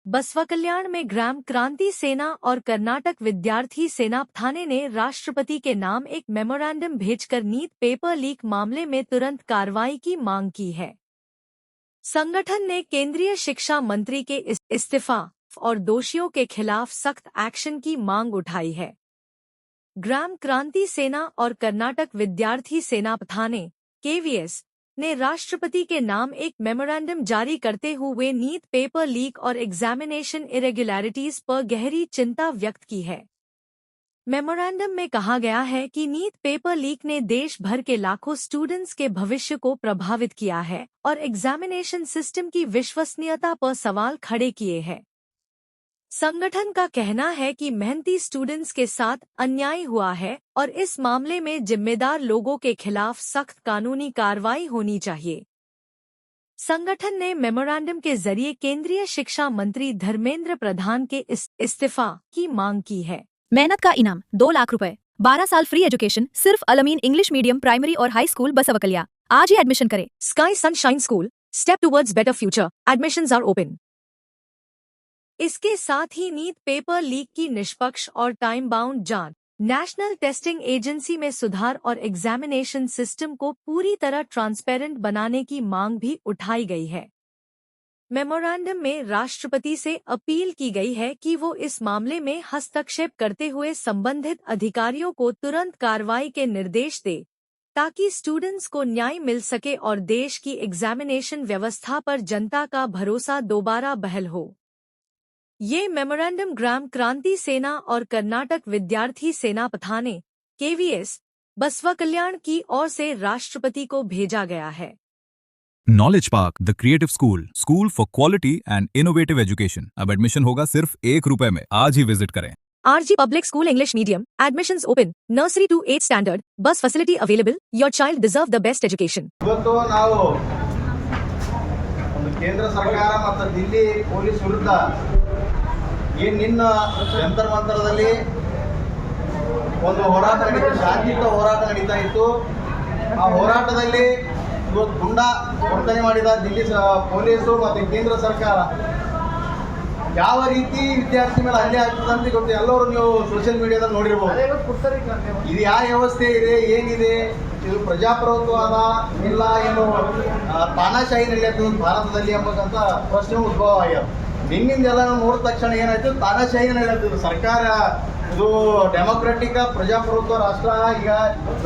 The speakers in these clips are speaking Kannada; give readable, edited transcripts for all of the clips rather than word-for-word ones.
बसवा कल्याण में ग्राम क्रांति सेना और कर्नाटक विद्यार्थी सेना थाने ने राष्ट्रपति के नाम एक मेमोरेंडम भेजकर नीट पेपर लीक मामले में तुरंत कार्रवाई की मांग की है। संगठन ने केंद्रीय शिक्षा मंत्री के इस्तीफा और दोषियों के खिलाफ सख्त एक्शन की मांग उठाई है। ग्राम क्रांति सेना और कर्नाटक विद्यार्थी सेना थाने (KVS) ने राष्ट्रपति के नाम एक मेमोरेंडम जारी करते हुए नीट पेपर लीक और एग्जामिनेशन इरेगुलरिटीज पर गहरी चिंता व्यक्त की है। मेमोरेंडम में कहा गया है कि नीट पेपर लीक ने देश भर के लाखों स्टूडेंट्स के भविष्य को प्रभावित किया है और एग्जामिनेशन सिस्टम की विश्वसनीयता पर सवाल खड़े किए हैं। संगठन का कहना है कि मेहनती स्टूडेंट्स के साथ अन्याय हुआ है और इस मामले में जिम्मेदार लोगों के खिलाफ सख्त कानूनी कार्रवाई होनी चाहिए। संगठन ने मेमोरेंडम के जरिए केंद्रीय शिक्षा मंत्री धर्मेंद्र प्रधान के इस्तीफा की मांग की है। मेहनत का इनाम 2 लाख रुपए, 12 साल फ्री एजुकेशन सिर्फ अलमीन इंग्लिश मीडियम प्राइमरी और हाई स्कूल बसवकल्या। आज ही एडमिशन करें। Sky Sunshine school, step towards better future, admissions are open. इसके साथ ही नीट पेपर लीक की निष्पक्ष और टाइम बाउंड जांच, नेशनल टेस्टिंग एजेंसी में सुधार और एग्जामिनेशन सिस्टम को पूरी तरह ट्रांसपेरेंट बनाने की मांग भी उठाई गई है। मेमोरेंडम में राष्ट्रपति से अपील की गई है कि वो इस मामले में हस्तक्षेप करते हुए संबंधित अधिकारियों को तुरंत कार्रवाई के निर्देश दे, ताकि स्टूडेंट्स को न्याय मिल सके और देश की एग्जामिनेशन व्यवस्था पर जनता का भरोसा दोबारा बहाल हो। ये मेमोरेंडम ग्राम क्रांति सेना और कर्नाटक विद्यार्थी सेना थाने (KVS) बसवा कल्याण की ओर से राष्ट्रपति को भेजा गया है। Knowledge park the creative school for quality and innovative education. अब एडमिशन होगा सिर्फ ₹1 में। आज ही विजिट करें। RG public school English medium, admissions open, nursery to 8th standard, बस facility available, your child deserve the best education. ಇವತ್ತು ನಾವು ಕೇಂದ್ರ ಸರ್ಕಾರ ಮತ್ತು ದಿಲ್ಲಿ ಪೊಲೀಸ್ ವಿರುದ್ಧ ಏನು ನಿನ್ನ ಜಂತರ್ ಮಂತರದಲ್ಲಿ ಒಂದು ಹೋರಾಟ ನಡೀತು, ಶಾಂತಿಯುತ ಹೋರಾಟ ನಡೀತಾ ಇತ್ತು। ಆ ಹೋರಾಟದಲ್ಲಿ ಇವತ್ತು ಗುಂಡಾ ವರ್ತನೆ ಮಾಡಿದ ದಿಲ್ಲಿ ಪೊಲೀಸು ಮತ್ತು ಕೇಂದ್ರ ಸರ್ಕಾರ ಯಾವ ರೀತಿ ವಿದ್ಯಾರ್ಥಿ ಮೇಲೆ ಹಲ್ಲೆ ಆಗ್ತದೆ ಅಂತ ಗೊತ್ತು, ಎಲ್ಲರೂ ನೀವು ಸೋಷಿಯಲ್ ಮೀಡಿಯಾದಲ್ಲಿ ನೋಡಿರ್ಬೋದು। ಇದು ಯಾವ ವ್ಯವಸ್ಥೆ ಇದೆ, ಏನಿದೆ, ಇದು ಪ್ರಜಾಪ್ರಭುತ್ವದ ಇಲ್ಲ ಏನು ತಾನಾಶಾಹಿ ನಡೆಯುತ್ತೆ ಭಾರತದಲ್ಲಿ ಎಂಬಕ್ಕಂತ ಪ್ರಶ್ನೆ ಉದ್ಭವ ಆಗ್ಯಾವ। ನಿನ್ನಿಂದೆಲ್ಲ ನೋಡಿದ ತಕ್ಷಣ ಏನಾಯ್ತು, ತಾನಾಶಾಹಿ ನಡೆಯುತ್ತೆ ಸರ್ಕಾರ, ಇದು ಡೆಮೋಕ್ರೆಟಿಕ್ ಪ್ರಜಾಪ್ರಭುತ್ವ ರಾಷ್ಟ್ರ ಈಗ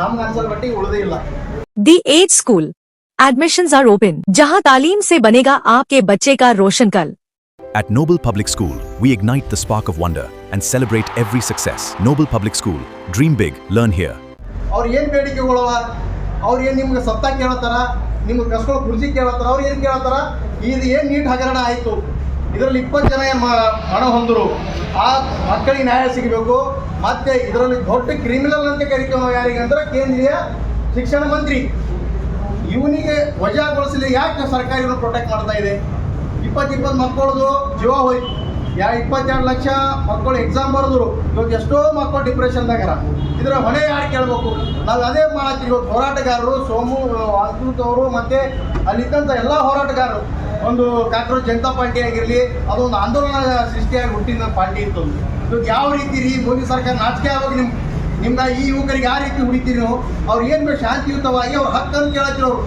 ನಮ್ಗೆ ಅನ್ಸಲ್ ಮಟ್ಟಿಗೆ ಉಳಿದೇ ಇಲ್ಲ। The age school, admissions are open, जहां तालीम से बनेगा आपके बच्चे का रोशन कल। At Noble Public School, we ignite the spark of wonder and celebrate every success. Noble Public School. Dream big, learn here. ಅವ್ರು ಏನು ಬೇಡಿಕೆಗಳವ, ಅವ್ರು ಏನು ನಿಮ್ಗೆ ಸತ್ತ ಕೇಳತ್ತಾರ, ನಿಮ್ಗೆ ಕಸ್ಕೊಂಡು ಕುರ್ಚಿ ಕೇಳತ್ತಾರ, ಅವ್ರು ಏನು ಕೇಳತ್ತಾರ, ಇದು ಏನು ನೀಟ್ ಹಗರಣ ಆಯಿತು, ಇದರಲ್ಲಿ 20 ಜನ ಹಣ ಹೊಂದರು, ಆ ಮಕ್ಕಳಿಗೆ ನ್ಯಾಯ ಸಿಗಬೇಕು। ಮತ್ತೆ ಇದರಲ್ಲಿ ದೊಡ್ಡ ಕ್ರಿಮಿನಲ್ ಅಂತ ಕರಿತೀವಿ ನಾವು ಯಾರಿಗೆ ಅಂದ್ರೆ ಕೇಂದ್ರೀಯ ಶಿಕ್ಷಣ ಮಂತ್ರಿ, ಇವನಿಗೆ ವಜಾಗೊಳಿಸಲಿ ಯಾಕೆ ಸರ್ಕಾರ ಇವನು ಪ್ರೊಟೆಕ್ಟ್ ಮಾಡ್ತಾ ಇದೆ। 20 ಮಕ್ಕಳದು ಜೀವ ಹೋಯ್ತು, 22 ಲಕ್ಷ ಮಕ್ಕಳು ಎಕ್ಸಾಮ್ ಬರೆದ್ರು, ಇವತ್ತು ಎಷ್ಟೋ ಮಕ್ಕಳು ಡಿಪ್ರೆಷನ್ದಾಗಾರ, ಇದರ ಹೊಣೆ ಯಾರು ಕೇಳಬೇಕು? ನಾವು ಅದೇ ಮಾಡ್ತೀವಿ। ಇವತ್ತು ಹೋರಾಟಗಾರರು ಸೋಮು ವಾಲ್ಕೂತ್ ಅವರು ಮತ್ತು ಅಲ್ಲಿದ್ದಂಥ ಎಲ್ಲ ಹೋರಾಟಗಾರರು, ಒಂದು ಕಾಂಗ್ರೆಸ್ ಜನತಾ ಪಾರ್ಟಿ ಆಗಿರಲಿ, ಅದೊಂದು ಆಂದೋಲನ ಸೃಷ್ಟಿಯಾಗಿ ಹುಟ್ಟಿದ ಪಾರ್ಟಿ ಇತ್ತು। ಇವತ್ತು ಯಾವ ರೀತಿ ರೀ ಮೋದಿ ಸರ್ಕಾರ ನಾಚಿಕೆ ಆಗೋದು, ನಿಮ್ನ ಈ ಯುವಕರಿಗೆ ಯಾವ ರೀತಿ ಹುಡಿತೀರಿ ನೀವು? ಅವ್ರು ಏನು ಬೇಕು ಶಾಂತಿಯುತವಾಗಿ ಅವ್ರ ಹಕ್ಕನ್ನು ಕೇಳತ್ತಿರೋರು,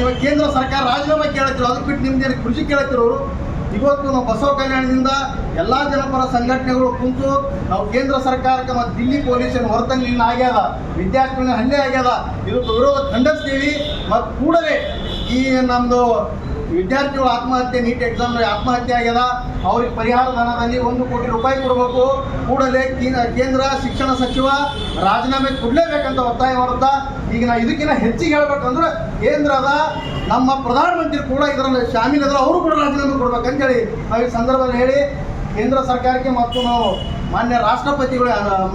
ಇವಾಗ ಕೇಂದ್ರ ಸರ್ಕಾರ ರಾಜೀನಾಮೆ ಕೇಳತ್ತಿರೋ, ಅದಕ್ಕೆ ಬಿಟ್ಟು ನಿಮ್ದೇನು ಕೃಷಿ ಕೇಳತ್ತಿರೋರು। ಇವತ್ತು ನಾವು ಬಸವ ಕಲ್ಯಾಣದಿಂದ ಎಲ್ಲ ಜನಪರ ಸಂಘಟನೆಗಳು ಕುಂತು ನಾವು ಕೇಂದ್ರ ಸರ್ಕಾರಕ್ಕೆ ಮತ್ತು ದಿಲ್ಲಿ ಪೊಲೀಸನ್ನು ಹೊರತಂಗಿನ ಆಗ್ಯದ, ವಿದ್ಯಾರ್ಥಿಗಳ ಹಲ್ಲೆ ಆಗ್ಯದ, ಇದಕ್ಕೆ ವಿರೋಧ ಖಂಡಿಸ್ತೀವಿ। ಮತ್ತು ಕೂಡಲೇ ಈ ನಮ್ಮದು ವಿದ್ಯಾರ್ಥಿಗಳು ಆತ್ಮಹತ್ಯೆ, ನೀಟ್ ಎಕ್ಸಾಮ್ ಆತ್ಮಹತ್ಯೆ ಆಗ್ಯದ, ಅವ್ರಿಗೆ ಪರಿಹಾರ ಧನದಲ್ಲಿ ₹1 ಕೋಟಿ ಕೊಡಬೇಕು। ಕೂಡಲೇ ಕೇಂದ್ರ ಶಿಕ್ಷಣ ಸಚಿವ ರಾಜೀನಾಮೆ ಕೊಡಲೇಬೇಕಂತ ಒತ್ತಾಯ ಮಾಡುತ್ತಾ, ಈಗ ನಾವು ಇದಕ್ಕಿಂತ ಹೆಚ್ಚಿಗೆ ಹೇಳ್ಬೇಕಂದ್ರೆ ಕೇಂದ್ರದ ನಮ್ಮ ಪ್ರಧಾನಮಂತ್ರಿ ಕೂಡ ಇದರಲ್ಲಿ ಶಾಮೀಲಿದ್ರೆ ಅವರು ಕೂಡ ರಾಜೀನಾಮೆ ಕೊಡ್ಬೇಕಂತೇಳಿ ನಾವು ಈ ಸಂದರ್ಭದಲ್ಲಿ ಹೇಳಿ ಕೇಂದ್ರ ಸರ್ಕಾರಕ್ಕೆ ಮತ್ತು ನಾವು ಮಾನ್ಯ ರಾಷ್ಟ್ರಪತಿಗಳು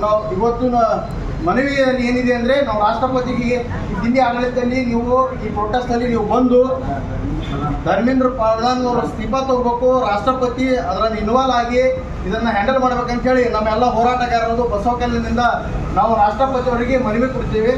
ನಾವು ಇವತ್ತು ಮನವಿಯಲ್ಲಿ ಏನಿದೆ ಅಂದರೆ, ನಾವು ರಾಷ್ಟ್ರಪತಿಗೆ ದಿಲ್ಲಿ ಆಡಳಿತದಲ್ಲಿ ನೀವು ಈ ಪ್ರೊಟೆಸ್ಟಲ್ಲಿ ನೀವು ಬಂದು ಧರ್ಮೇಂದ್ರ ಪ್ರಧಾನ್ ಅವರು ಇಸ್ತೀಫಾ ತಗೋಬೇಕು, ರಾಷ್ಟ್ರಪತಿ ಅದರಲ್ಲಿ ಇನ್ವಾಲ್ವ್ ಆಗಿ ಇದನ್ನು ಹ್ಯಾಂಡಲ್ ಮಾಡ್ಬೇಕಂತ ಹೇಳಿ ನಮ್ಮೆಲ್ಲ ಹೋರಾಟಗಾರರು ಬಸವ ಕಲ್ಯಾಣದಿಂದ ನಾವು ರಾಷ್ಟ್ರಪತಿ ಅವರಿಗೆ ಮನವಿ ಕೊಡ್ತೀವಿ।